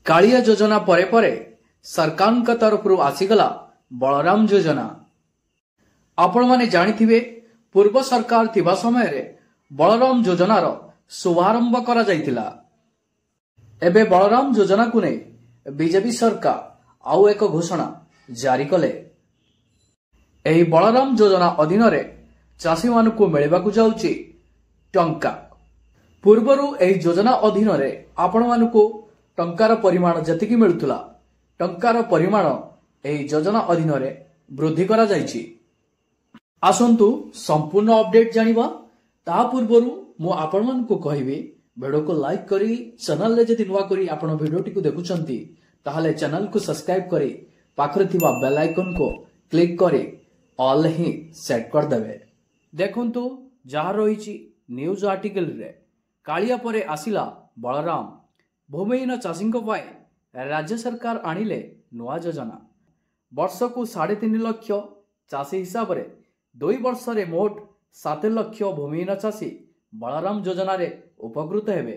कालिया योजना परे परे सरकार तरफ आसीगला बलराम योजना। आपण माने जानिथिबे पूर्व सरकार थिबा समय रे बलराम योजनार शुभारंभ करा जायतिला। एबे बलराम योजना को नै बीजेपी सरकार आउ एक घोषणा जारी कले। एही बलराम योजना अधीन रे चाषी मानकु मिलिबाकु जाउची टंका। पूर्वरु एही योजना अधीन रे आपण मानकु टंकार परिमाण जतिकि मिलुतला टंकार परिमाण एही योजना अधीन रे वृद्धि करा जायची। आसंतु संपूर्ण अपडेट जानिबा। ता पूर्वरु मु आपण मानकु कहिबे वीडियो को लाइक करी चैनल ले जति नुवा करी आपण वीडियो टिकु देखुचंती ताहले चैनल को सब्सक्राइब करी पाखरे थिबा बेल आइकन को क्लिक करी ऑल ही सेट कर देबे। देखंतु जहा रहिची न्यूज आर्टिकल रे कालिया परे आसिला बलराम। भूमिहीन चाषी पाई राज्य सरकार आनिले नुआ योजना। वर्ष को 3.5 लाख चाषी हिसाब से 2 वर्ष रे मोट 7 लाख भूमिहीन चाषी बलराम योजना रे उपकृत हेबे।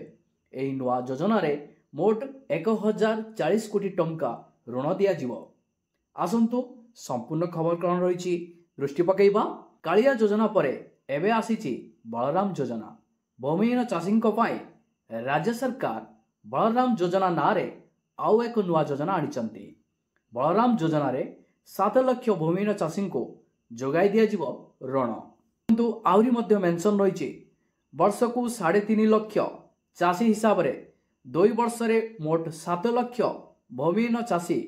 एही नुआ योजना रे मोट 1040 कोटी टंका ऋण दिया जिवो। आसंतु संपूर्ण खबर कौन रही दृष्टि पकेइबा। कालिया योजना परे एबे आसीची बलराम योजना। भूमिहीन चाषी पाई राज्य सरकार बलराम योजना नारे आउ एक नुआ योजना आनिचंती। बलराम योजना रे 7 लाख भूमिहीन चाषी को जोगाई दिया जिवो ऋण। किंतु आउरी मध्य मेंशन रही वर्ष को 3.5 लाख चाषी हिसाब से 2 वर्ष रे मोट 7 लाख भूमिहीन चाषी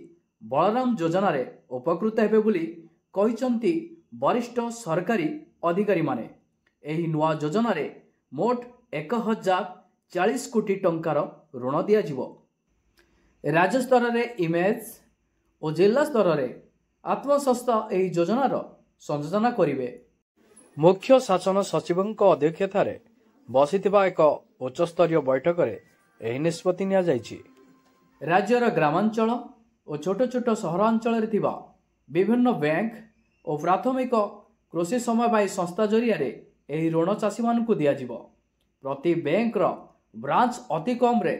बलराम योजना रे उपकृत हेबे बोली कहिचंती वरिष्ठ सरकारी अधिकारी माने। एही नुआ योजना रे मोट 1040 कोटी टंकार ऋण दिया जिवो। राज्य स्तर रे इमेज और जिला स्तर रे आत्मसंस्था एही योजनार संयोजन करिवे। मुख्य शासन सचिवଙ୍କ अध्यक्षतार बसिथिबा एक उच्चस्तरीय बैठक रे एही निष्पत्ति निया जायछि। राज्यर ग्रामांचल और छोट छोट सहरांचल रे थिबा विभिन्न बैंक और प्राथमिक कृषि समवाय संस्था जरिया रे एही ऋण चाषी मानकु दिया जिवो। प्रति बैंक रो ब्रांच अति कम रे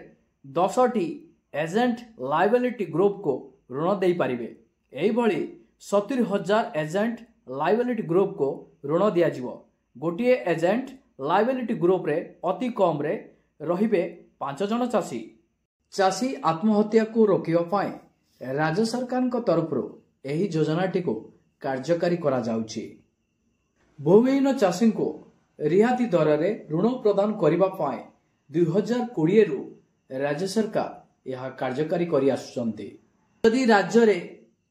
10टी एजेंट लायबिलिटी ग्रुप को ऋण दे पारिबे। एही भली 70,000 एजेंट लायबिलिटी ग्रुप को ऋण दिया जिवो। गोटिए एजेंट लायबिलिटी ग्रुप रे अति कम रे रहिबे 5 जन चाषी। चाषी आत्महत्या को रोकिबा पाई राज्य सरकार तरफ एही योजनाटी को कार्यकारी करा जाउछि। भूमिहीन चाषी को रिहाती दर रे ऋण प्रदान करिबा पाई 2020 रु राज्य सरकार यह कार्यकारी करि आसुचंती। यदि राज्य रे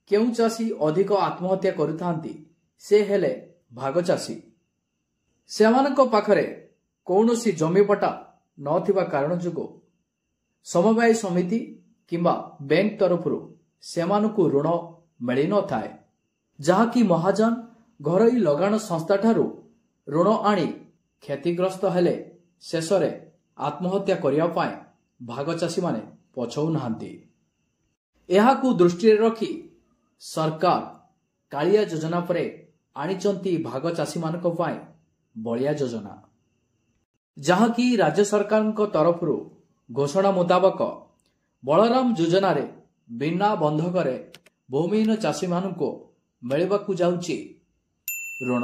केउ चाषी अधिक आत्महत्या करुथांती से हेले भाग चाषी। सेमानक पाखरे कौनसी जमीपटा नथिबा कारण जुगो समवाय समिति किंबा बैंक तरफ सेमानकु ऋण मिली न थाए। जहाँकि महाजन घरोई लगाण संस्था ठारू ऋण आनी क्षतिग्रस्त हेले शेषरे आत्महत्या करिया पाए भाग चाषी माने पछौ नाहांती। एहाकु दृष्टि रखी सरकार कालिया योजना परे आनिचंती भाग चाषी मानक पाए बलिया योजना। जहाँकि राज्य सरकार तरफ घोषणा मुताबक बलराम योजना रे बिना बंधक रे भूमिहीन चाषी मानक मिलवाकु जाउची ऋण।